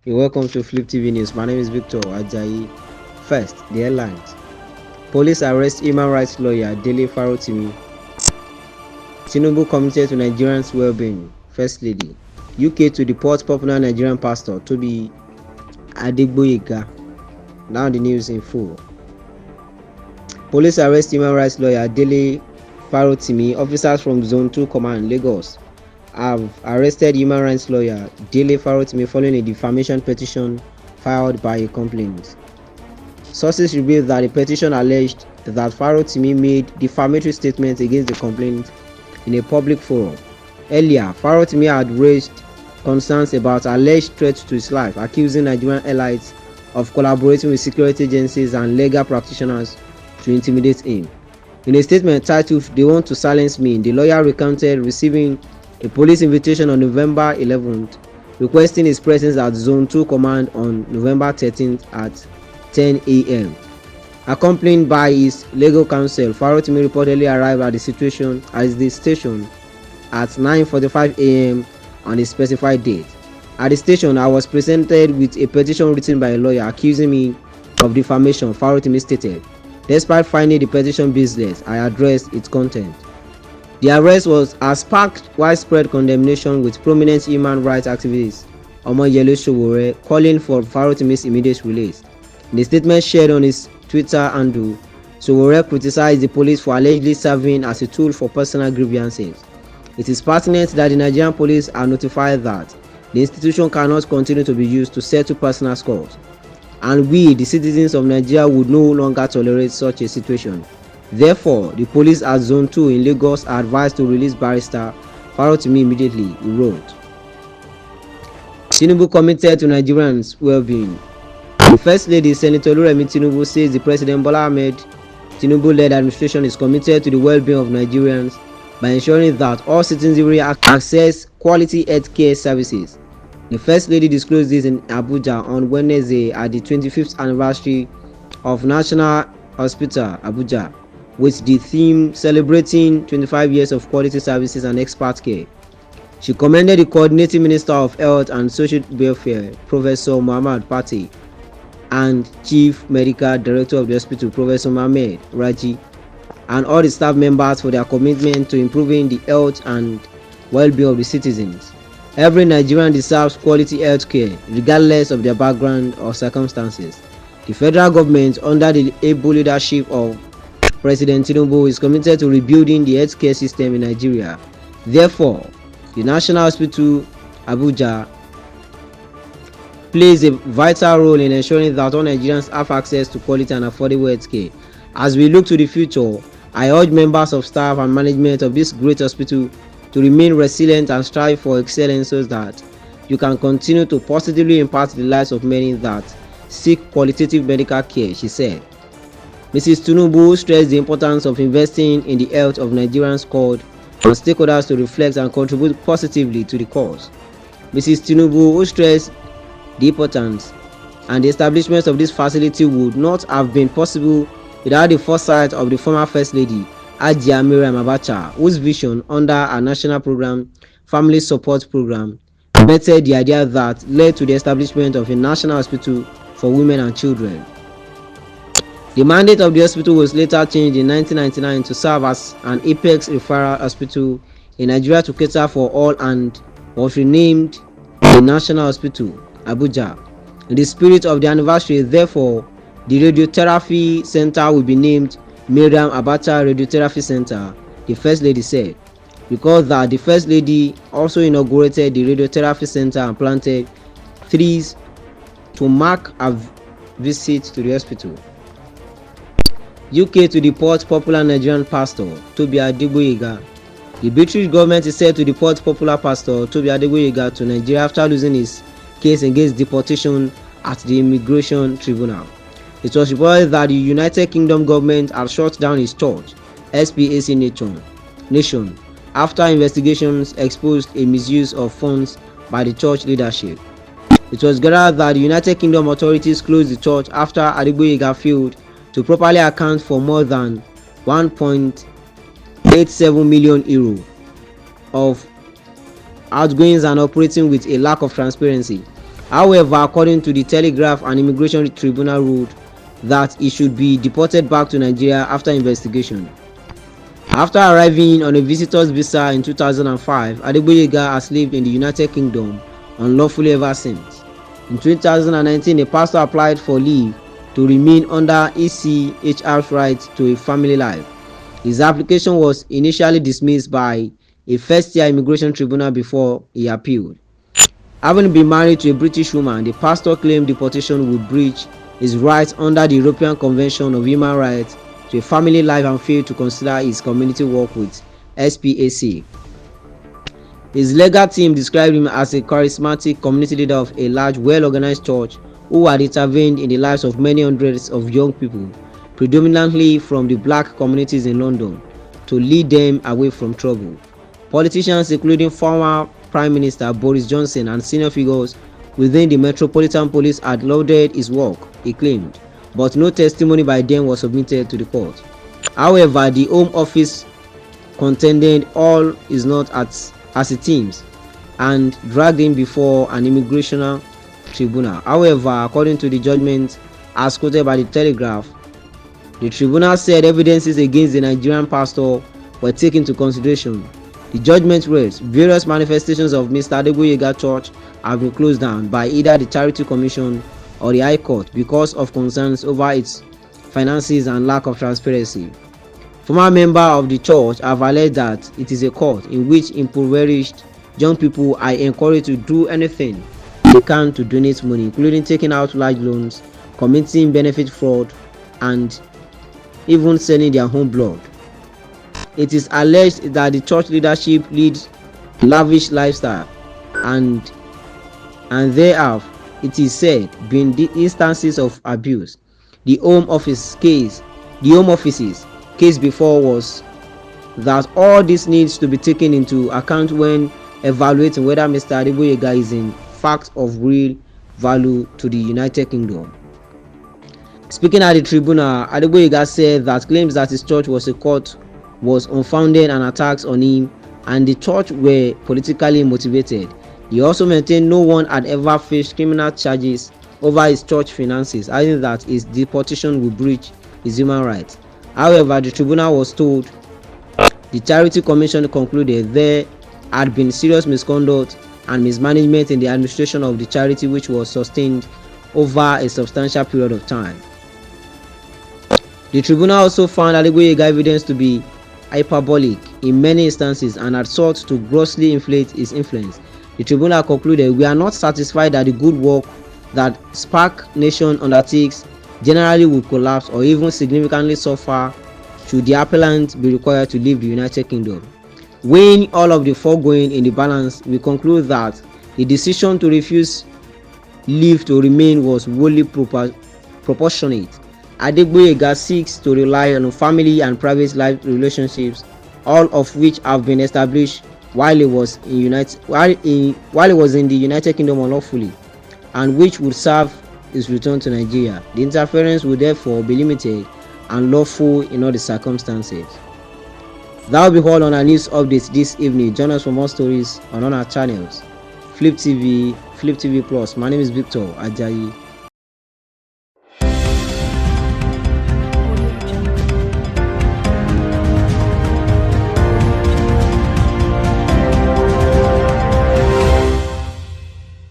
You're welcome to Flip TV News. My name is Victor Ajayi. First, the headlines. Police arrest human rights lawyer Dele Farotimi. Tinubu committed to Nigerians' well-being. First Lady. UK to deport popular Nigerian pastor Tobi Adegboy. Now the news in full. Police arrest human rights lawyer Dele Farotimi. Officers from Zone 2 Command, Lagos, have arrested human rights lawyer Dele Farotimi following a defamation petition filed by a complainant. Sources revealed that the petition alleged that Farotimi made defamatory statements against the complainant in a public forum. Earlier, Farotimi had raised concerns about alleged threats to his life, accusing Nigerian elites of collaborating with security agencies and legal practitioners to intimidate him. In a statement titled "They Want to Silence Me," the lawyer recounted receiving a police invitation on November 11th, requesting his presence at Zone 2 Command on November 13th at 10 a.m. Accompanied by his legal counsel, Farotimi reportedly arrived at the station at 9:45 a.m. on a specified date. At the station, I was presented with a petition written by a lawyer accusing me of defamation, Farotimi stated. Despite finding the petition baseless, I addressed its content. The arrest has sparked widespread condemnation, with prominent human rights activists Omoyele Sowore calling for Farotimi's immediate release. In a statement shared on his Twitter handle, Sowore criticized the police for allegedly serving as a tool for personal grievances. It is pertinent that the Nigerian police are notified that the institution cannot continue to be used to settle personal scores, and we, the citizens of Nigeria, would no longer tolerate such a situation. Therefore, the police at Zone 2 in Lagos are advised to release Barrister Farotimi immediately, he wrote. Tinubu committed to Nigerians' well-being. The First Lady, Senator Oluremi Tinubu, says the President Bola Ahmed Tinubu-led administration is committed to the well-being of Nigerians by ensuring that all citizens access quality health care services. The First Lady disclosed this in Abuja on Wednesday at the 25th anniversary of National Hospital, Abuja, with the theme celebrating 25 years of quality services and expert care. She commended the Coordinating Minister of Health and Social Welfare, Professor Muhammad Pate, and Chief Medical Director of the hospital, Professor Mohammed Raji, and all the staff members for their commitment to improving the health and well-being of the citizens. Every Nigerian deserves quality health care, regardless of their background or circumstances. The federal government, under the able leadership of President Tinubu, is committed to rebuilding the healthcare system in Nigeria. Therefore, the National Hospital, Abuja, plays a vital role in ensuring that all Nigerians have access to quality and affordable healthcare. As we look to the future, I urge members of staff and management of this great hospital to remain resilient and strive for excellence so that you can continue to positively impact the lives of many that seek qualitative medical care, she said. Mrs. Tinubu stressed the importance of investing in the health of Nigerians, called on stakeholders to reflect and contribute positively to the cause. Mrs. Tinubu, who stressed the importance and the establishment of this facility would not have been possible without the foresight of the former First Lady, Ajia Miriam Abacha, whose vision under our national program, Family Support Program, metted the idea that led to the establishment of a national hospital for women and children. The mandate of the hospital was later changed in 1999 to serve as an apex referral hospital in Nigeria to cater for all, and was renamed the National Hospital, Abuja. In the spirit of the anniversary, therefore, the Radiotherapy Center will be named Miriam Abacha Radiotherapy Center, the First Lady said. Because that the First Lady also inaugurated the Radiotherapy Center and planted trees to mark a visit to the hospital. UK to deport popular Nigerian pastor Tobi Adegboy. The British government is set to deport popular pastor Tobi Adegboy to Nigeria after losing his case against deportation at the Immigration Tribunal. It was reported that the United Kingdom government had shut down his church, SPAC Nation, after investigations exposed a misuse of funds by the church leadership. It was gathered that the United Kingdom authorities closed the church after Adegboy failed to properly account for more than 1.87 million euro of outgoings and operating with a lack of transparency. However, according to the Telegraph, an immigration tribunal ruled that he should be deported back to Nigeria after investigation. After arriving on a visitor's visa in 2005, Adegboy has lived in the United Kingdom unlawfully ever since. In 2019, a pastor applied for leave to remain under ECHR's right to a family life. His application was initially dismissed by a first-year immigration tribunal before he appealed. Having been married to a British woman, the pastor claimed deportation would breach his rights under the European Convention of Human Rights to a family life and failed to consider his community work with SPAC. His legal team described him as a charismatic community leader of a large, well-organized church who had intervened in the lives of many hundreds of young people, predominantly from the black communities in London, to lead them away from trouble. Politicians including former Prime Minister Boris Johnson and senior figures within the Metropolitan Police had lauded his work, he claimed, but no testimony by them was submitted to the court. However, the Home Office contended all is not as it seems and dragged him before an immigration tribunal. However, according to the judgment as quoted by the Telegraph, the tribunal said evidences against the Nigerian pastor were taken into consideration. The judgment reads, various manifestations of Mr. Adegboy Church have been closed down by either the Charity Commission or the High Court because of concerns over its finances and lack of transparency. Former members of the church have alleged that it is a court in which impoverished young people are encouraged to do anything they can to donate money, including taking out large loans, committing benefit fraud, and even selling their own blood. It is alleged that the church leadership leads lavish lifestyle and there have, it is said, been the instances of abuse. The Home Office's case before was that all this needs to be taken into account when evaluating whether Mr. Adegboy is in fact of real value to the United Kingdom. Speaking at the tribunal, Adegboy said that claims that his church was a court was unfounded and attacks on him and the church were politically motivated. He also maintained no one had ever faced criminal charges over his church finances, adding that his deportation would breach his human rights. However, the tribunal was told the Charity Commission concluded there had been serious misconduct and mismanagement in the administration of the charity, which was sustained over a substantial period of time. The tribunal also found Adegboy evidence to be hyperbolic in many instances and had sought to grossly inflate his influence. The tribunal concluded, we are not satisfied that the good work that SPAC Nation undertakes generally would collapse or even significantly suffer should the appellant be required to leave the United Kingdom. Weighing all of the foregoing in the balance, we conclude that the decision to refuse leave to remain was wholly proportionate. Adegboy seeks to rely on family and private life relationships, all of which have been established while he was in the United Kingdom unlawfully, and which would serve his return to Nigeria. The interference would therefore be limited and lawful in all the circumstances. That will be all on our news updates this evening. Join us for more stories on our channels, Flip TV Plus. My name is Victor Ajayi.